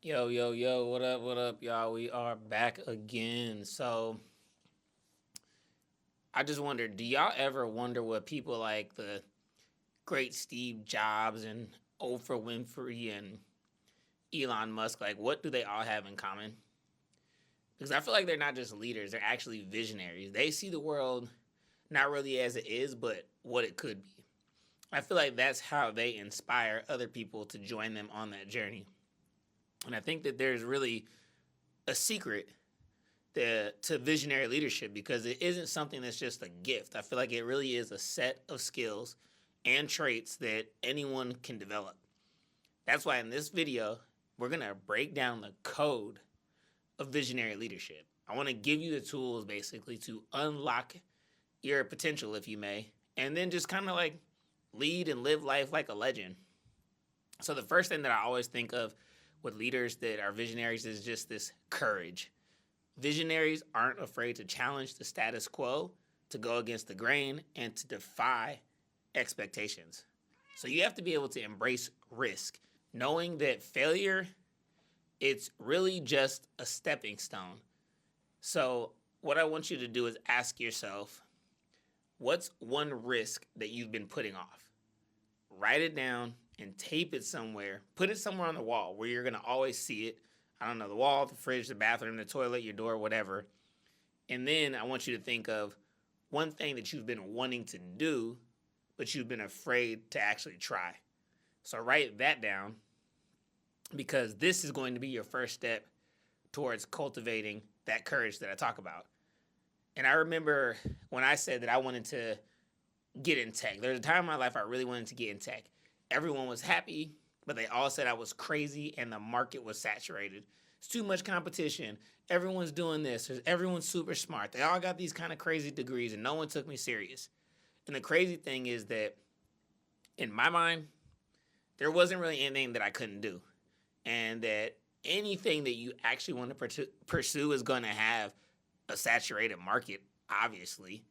Yo, yo, yo, what up, y'all? We are back again. So, I just wonder, do y'all ever wonder what people like the great Steve Jobs and Oprah Winfrey and Elon Musk, like, what do they all have in common? Because I feel like they're not just leaders, they're actually visionaries. They see the world not really as it is, but what it could be. I feel like that's how they inspire other people to join them on that journey. And I think that there's really a secret to visionary leadership because it isn't something that's just a gift. I feel like it really is a set of skills and traits that anyone can develop. That's why in this video, we're going to break down the code of visionary leadership. I want to give you the tools basically to unlock your potential, if you may, and then just kind of like lead and live life like a legend. So, the first thing that I always think of with leaders that are visionaries is just this courage. Visionaries aren't afraid to challenge the status quo, to go against the grain, and to defy expectations. So you have to be able to embrace risk, knowing that failure, it's really just a stepping stone. So what I want you to do is ask yourself, what's one risk that you've been putting off? Write it down and tape it somewhere. Put it somewhere on the wall where you're going to always see it. I don't know, the wall, the fridge, the bathroom, the toilet, your door, whatever. And then I want you to think of one thing that you've been wanting to do, but you've been afraid to actually try. So write that down because this is going to be your first step towards cultivating that courage that I talk about. And I remember when I said that I wanted to get in tech, there was a time in my life I really wanted to get in tech. Everyone was happy, but they all said I was crazy and the market was saturated. It's too much competition. Everyone's doing this. Everyone's super smart. They all got these kind of crazy degrees and no one took me serious. And the crazy thing is that in my mind, there wasn't really anything that I couldn't do. And that anything that you actually want to pursue is going to have a saturated market, obviously.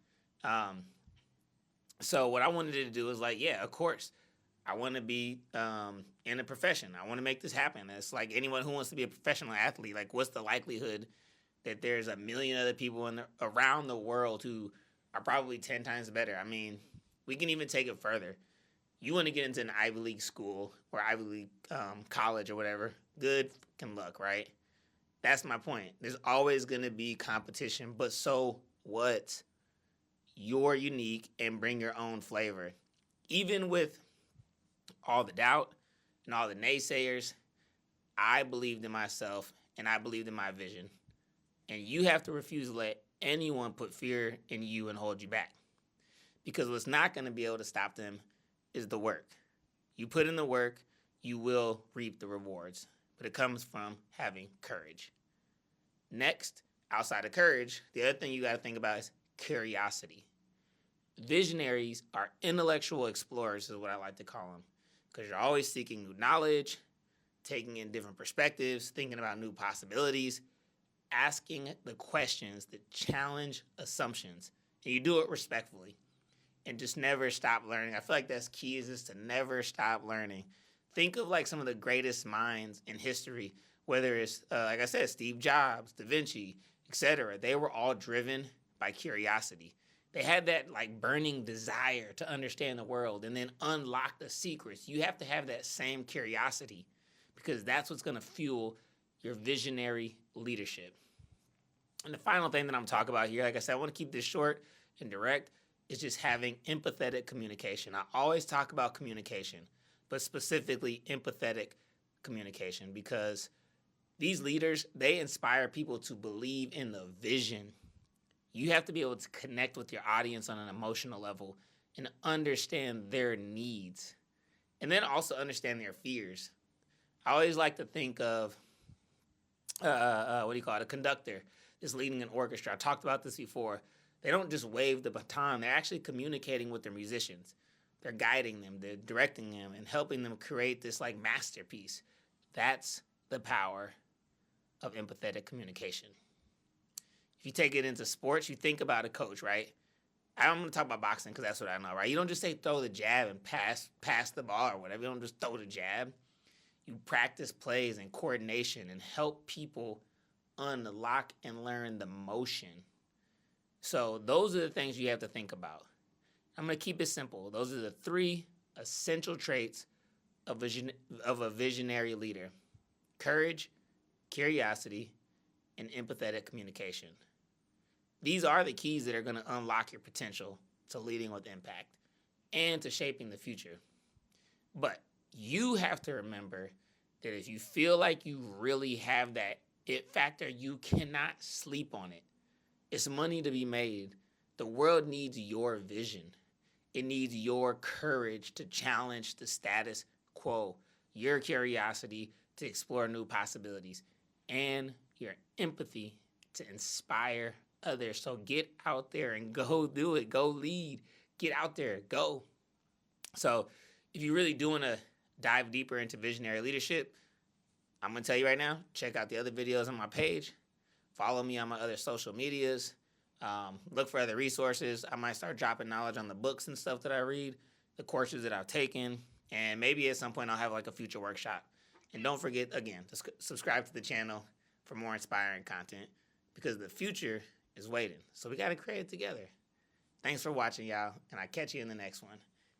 Um, so what I wanted to do was like, yeah, of course, I want to be in a profession. I want to make this happen. It's like anyone who wants to be a professional athlete. Like, what's the likelihood that there's a million other people around the world who are probably 10 times better? I mean, we can even take it further. You want to get into an Ivy League school or Ivy League college or whatever. Good fucking luck, right? That's my point. There's always going to be competition, but so what? You're unique and bring your own flavor. Even with all the doubt and all the naysayers, I believed in myself and I believed in my vision. And you have to refuse to let anyone put fear in you and hold you back. Because what's not going to be able to stop them is the work. You put in the work, you will reap the rewards. But it comes from having courage. Next, outside of courage, the other thing you got to think about is curiosity. Visionaries are intellectual explorers, is what I like to call them, because you're always seeking new knowledge, taking in different perspectives, thinking about new possibilities, asking the questions that challenge assumptions. And you do it respectfully and just never stop learning. I feel like that's key, is just to never stop learning. Think of like some of the greatest minds in history, whether it's, like I said, Steve Jobs, Da Vinci, etc. They were all driven by curiosity. They had that like burning desire to understand the world and then unlock the secrets. You have to have that same curiosity because that's what's going to fuel your visionary leadership. And the final thing that I'm talking about here, like I said, I want to keep this short and direct, is just having empathetic communication. I always talk about communication, but specifically empathetic communication, because these leaders, they inspire people to believe in the vision. You have to be able to connect with your audience on an emotional level and understand their needs, and then also understand their fears. I always like to think of what do you call it? A conductor is leading an orchestra. I talked about this before. They don't just wave the baton; they're actually communicating with their musicians. They're guiding them, they're directing them, and helping them create this like masterpiece. That's the power of empathetic communication. If you take it into sports, you think about a coach, right? I'm going to talk about boxing because that's what I know, right? You don't just say throw the jab and pass the ball or whatever. You don't just throw the jab. You practice plays and coordination and help people unlock and learn the motion. So those are the things you have to think about. I'm going to keep it simple. Those are the 3 essential traits of a visionary leader: courage, curiosity, and empathetic communication. These are the keys that are going to unlock your potential to leading with impact and to shaping the future. But you have to remember that if you feel like you really have that it factor, you cannot sleep on it. It's money to be made. The world needs your vision. It needs your courage to challenge the status quo, your curiosity to explore new possibilities, and your empathy to inspire others. So get out there and go do it. Go lead. Get out there. Go. So if you really do want to dive deeper into visionary leadership, I'm going to tell you right now, check out the other videos on my page. Follow me on my other social medias. Look for other resources. I might start dropping knowledge on the books and stuff that I read, the courses that I've taken, and maybe at some point I'll have like a future workshop. And don't forget, again, to subscribe to the channel for more inspiring content, because the future is waiting. So we got to create it together. Thanks for watching, y'all, and I'll catch you in the next one.